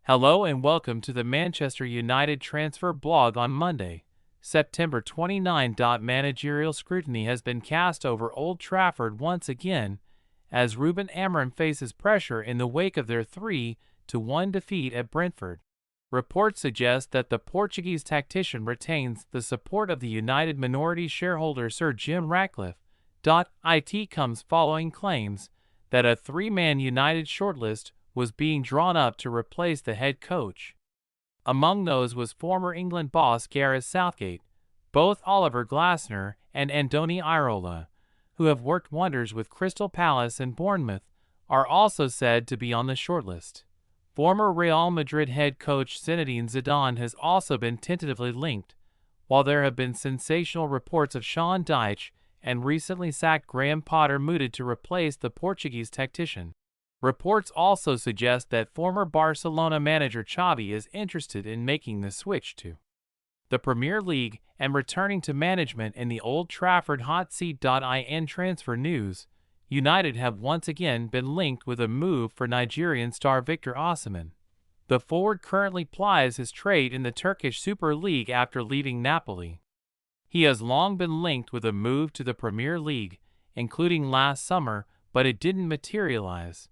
Hello and welcome to the Manchester United transfer blog on Monday, September 29. Managerial scrutiny has been cast over Old Trafford once again as Ruben Amorim faces pressure in the wake of their 3-1 defeat at Brentford. Reports suggest that the Portuguese tactician retains the support of the United minority shareholder Sir Jim Ratcliffe. It comes following claims that a three-man United shortlist was being drawn up to replace the head coach. Among those was former England boss Gareth Southgate. Both Oliver Glasner and Andoni Iraola, who have worked wonders with Crystal Palace and Bournemouth, are also said to be on the shortlist. Former Real Madrid head coach Zinedine Zidane has also been tentatively linked, while there have been sensational reports of Sean Dyche and recently sacked Graham Potter mooted to replace the Portuguese tactician. Reports also suggest that former Barcelona manager Xavi is interested in making the switch to the Premier League and returning to management in the Old Trafford hot seat. In transfer news, United have once again been linked with a move for Nigerian star Victor Osimhen. The forward currently plies his trade in the Turkish Super League after leaving Napoli. He has long been linked with a move to the Premier League, including last summer, but it didn't materialize.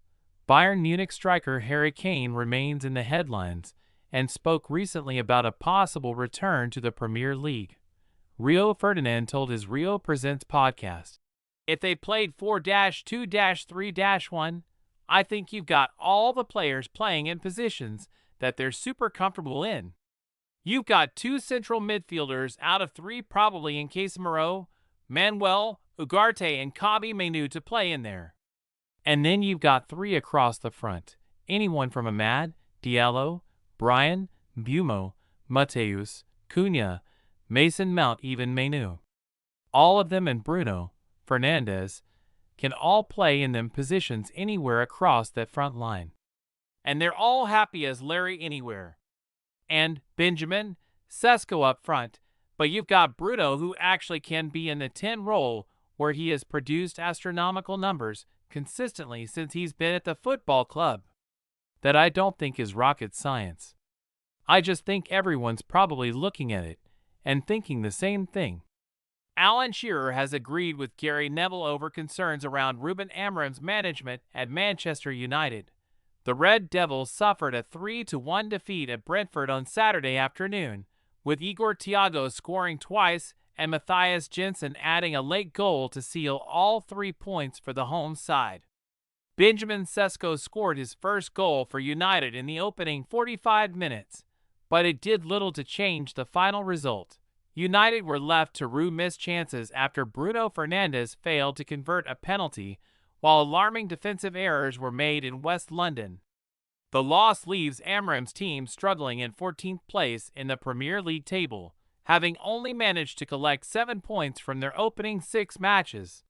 Bayern Munich striker Harry Kane remains in the headlines and spoke recently about a possible return to the Premier League. Rio Ferdinand told his Rio Presents podcast, "If they played 4-2-3-1, I think you've got all the players playing in positions that they're super comfortable in. You've got two central midfielders out of three probably in Casemiro, Manuel, Ugarte and Kobbie Mainoo to play in there. And then you've got three across the front, anyone from Amad, Diallo, Brian, Bumo, Mateus, Cunha, Mason Mount, even Mainoo. All of them and Bruno Fernandes can all play in them positions anywhere across that front line. And they're all happy as Larry anywhere. And Benjamin Sesko up front, but you've got Bruno who actually can be in the 10 role where he has produced astronomical numbers consistently since he's been at the football club. That I don't think is rocket science. I just think everyone's probably looking at it and thinking the same thing." Alan Shearer has agreed with Gary Neville over concerns around Ruben Amorim's management at Manchester United. The Red Devils suffered a 3-1 defeat at Brentford on Saturday afternoon, with Igor Thiago scoring twice and Matthias Jensen adding a late goal to seal all 3 points for the home side. Benjamin Sesko scored his first goal for United in the opening 45 minutes, but it did little to change the final result. United were left to rue missed chances after Bruno Fernandes failed to convert a penalty, while alarming defensive errors were made in West London. The loss leaves Amorim's team struggling in 14th place in the Premier League table, having only managed to collect 7 points from their opening 6 matches.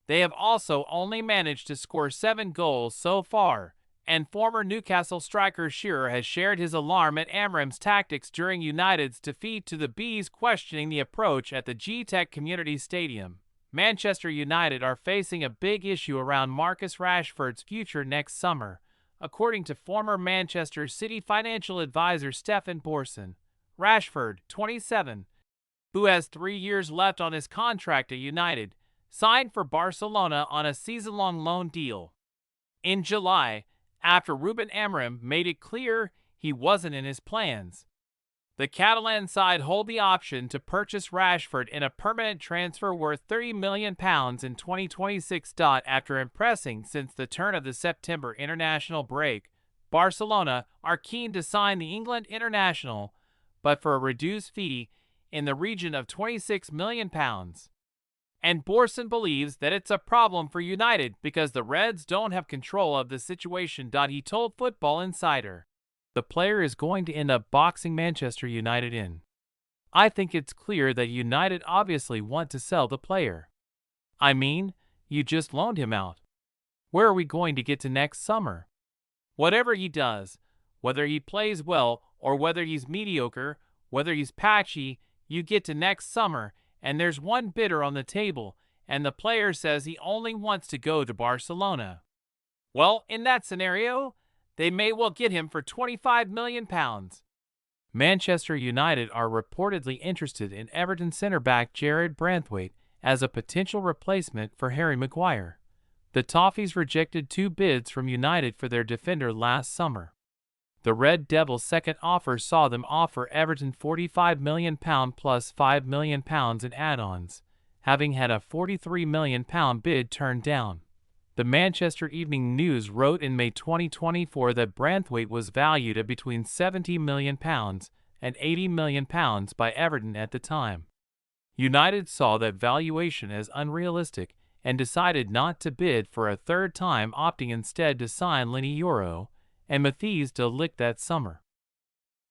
They have also only managed to score 7 goals so far, and former Newcastle striker Shearer has shared his alarm at Amorim's tactics during United's defeat to the Bees, questioning the approach at the G-Tech Community Stadium. Manchester United are facing a big issue around Marcus Rashford's future next summer, according to former Manchester City financial advisor Stefan Borson. Rashford, 27, who has 3 years left on his contract at United, signed for Barcelona on a season-long loan deal in July, after Ruben Amorim made it clear he wasn't in his plans. The Catalan side hold the option to purchase Rashford in a permanent transfer worth £30 million in 2026. After impressing since the turn of the September international break, Barcelona are keen to sign the England international, but for a reduced fee in the region of £26 million. And Borson believes that it's a problem for United because the Reds don't have control of the situation. He told Football Insider, "The player is going to end up boxing Manchester United in. I think it's clear that United obviously want to sell the player. I mean, you just loaned him out. Where are we going to get to next summer? Whatever he does, whether he plays well or whether he's mediocre, whether he's patchy, you get to next summer and there's one bidder on the table and the player says he only wants to go to Barcelona. Well, in that scenario, they may well get him for £25 million. Manchester United are reportedly interested in Everton centre-back Jared Branthwaite as a potential replacement for Harry Maguire. The Toffees rejected 2 bids from United for their defender last summer. The Red Devils' second offer saw them offer Everton £45 million plus £5 million in add-ons, having had a £43 million bid turned down. The Manchester Evening News wrote in May 2024 that Branthwaite was valued at between £70 million and £80 million by Everton at the time. United saw that valuation as unrealistic and decided not to bid for a third time, opting instead to sign Lenny Yoro and Matthijs de Ligt that summer.